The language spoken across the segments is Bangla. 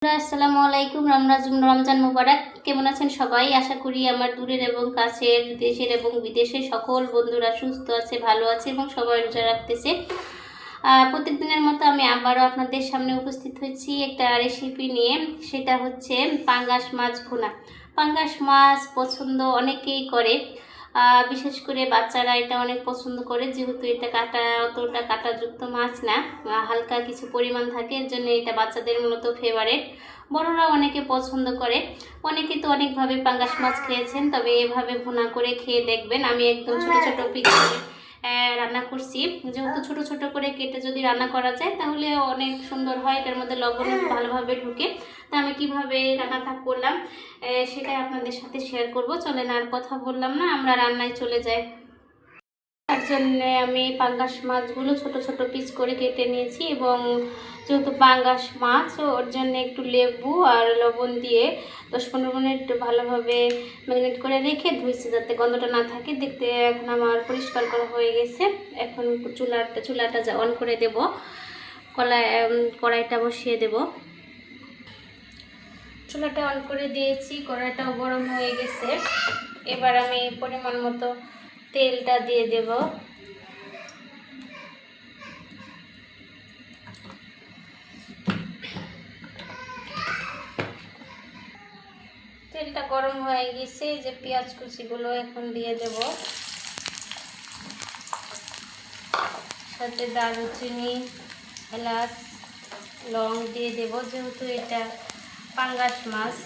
আসসালামু আলাইকুম, রমজান মুবারক। কেমন আছেন সবাই? আশা করি আমার দূরের এবং কাছের, দেশের এবং বিদেশের সকল বন্ধুরা সুস্থ আছে, ভালো আছে এবং সবাই রোজা রাখতেছে। প্রত্যেকদিনের মতো আমি আবারও আপনাদের সামনে উপস্থিত হয়েছি একটা রেসিপি নিয়ে। সেটা হচ্ছে পাঙ্গাস মাছ ভুনা। পাঙ্গাস মাছ পছন্দ অনেকেই করে, বিশেষ করে বাচ্চারা এটা অনেক পছন্দ করে, যেহেতু এটা অতটা কাঁটাযুক্ত মাছ না, হালকা কিছু পরিমাণ থাকে, এর জন্য এটা বাচ্চাদের মূলত ফেভারেট। বড়রা অনেকে পছন্দ করে। অনেকে তো অনেকভাবে পাঙ্গাস মাছ খেয়েছেন, তবে এভাবে ভুনা করে খেয়ে দেখবেন। আমি একদম ছোট ছোট পিস করে রান্না করছি। যেহেতু ছোট ছোট করে কেটে যদি রান্না করা যায় তাহলে অনেক সুন্দর হয়, এটার মধ্যে লবণ ভালোভাবে ঢুকে। তা আমি কিভাবে রান্নাটা করলাম সেটাই আপনাদের সাথে শেয়ার করব। চলেন আর কথা বললাম না, আমরা রান্নায় চলে যাই। তার জন্য আমি পাঙ্গাস মাছগুলো ছোট ছোট পিস করে কেটে নিয়েছি, এবং যেহেতু পাঙ্গাস মাছ ওর জন্য একটু লেবু আর লবণ দিয়ে 10-15 মিনিট ভালোভাবে ম্যারিনেট করে রেখে ধুইছি, যাতে গন্ধটা না থাকে। দেখতে এখন আমার পরিষ্কার করা হয়ে গেছে। এখন চুলাটা অন করে দেব, কড়াইটা বসিয়ে দেব। চুলাটা অন করে দিয়েছি, কড়াইটাও গরম হয়ে গেছে। এবার আমি পরিমাণ মতো তেলটা দিয়ে দেব। তেলটা গরম হয়ে গেছে, যে পেঁয়াজ কুচিগুলো এখন দিয়ে দেব, সাথে দারুচিনি, এলাচ, লং দিয়ে দেব। যেহেতু এটা পাঙ্গাস মাছ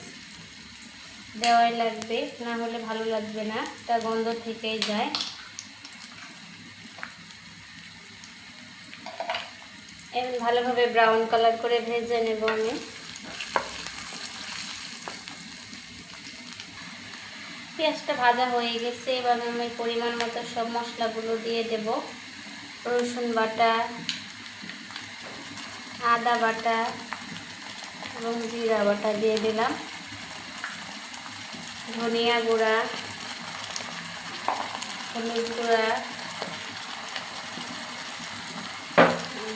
দেওয়াই লাগবে, না হলে ভালো লাগবে না, এটা গন্ধ থেকেই যায়। এখন ভালোভাবে ব্রাউন কালার করে ভেজে নেব আমি। পেঁয়াজটা ভাজা হয়ে গেছে, এবার আমি পরিমাণ মতো সব মশলাগুলো দিয়ে দেব। রসুন বাটা, আদা বাটা এবং জিরা বাটা দিয়ে দিলাম। ধনিয়া গুঁড়া, হলুদ গুঁড়া,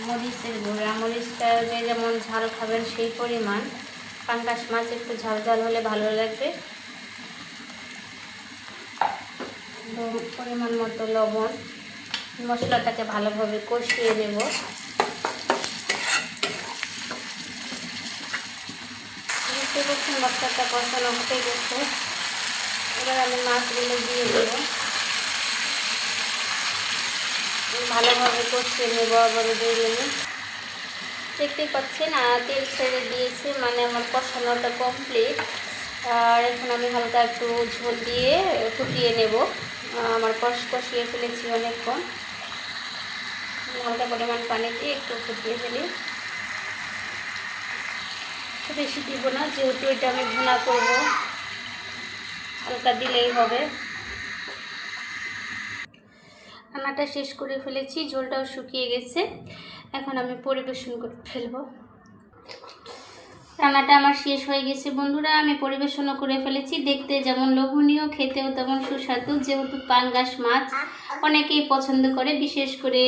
মরিচের গুঁড়া। মরিচটা যে যেমন ঝাল খাবেন সেই পরিমাণ। পাঙ্গাস মাছ একটু ঝাল ঝাল হলে ভালো লাগবে। পরিমাণ মতো লবণ। মশলাটাকে ভালোভাবে কষিয়ে নেব। মশলাটা কষানো হয়ে গেছে, এবার আমি মাছগুলো দিয়ে দেব, ভালোভাবে কষিয়ে নেব আবারও 2 মিনিট। দেখতেই পাচ্ছেন তেল ছেড়ে দিয়েছে, মানে আমার কষানোটা কমপ্লিট। আর এখন আমি হালকা একটু ঝোল দিয়ে ফুটিয়ে নেব। আমার কষিয়ে ফেলেছি অনেকক্ষণ, হালকা পরিমাণ পানি দিয়ে একটু ফুটিয়ে ফেলি। বেশি দিব না, যেহেতু এটা আমি ভুনা করব, হালকা দিলেই হবে। রান্নাটা শেষ করে ফেলেছি, ঝোলটাও শুকিয়ে গেছে। এখন আমি পরিবেশন করে ফেলবো। রান্নাটা আমার শেষ হয়ে গেছে বন্ধুরা, আমি পরিবেশনও করে ফেলেছি। দেখতে যেমন লোভনীয়, খেতেও তেমন সুস্বাদু। যেহেতু পাঙ্গাস মাছ অনেকেই পছন্দ করে, বিশেষ করে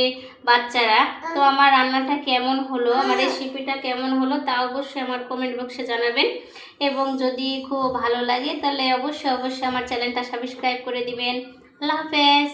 বাচ্চারা। তো আমার রান্নাটা কেমন হলো, আমার রেসিপিটা কেমন হলো তা অবশ্যই আমার কমেন্ট বক্সে জানাবেন। এবং যদি খুব ভালো লাগে তাহলে অবশ্যই আমার চ্যানেলটা সাবস্ক্রাইব করে দিবেন। আল্লাহ হাফেজ।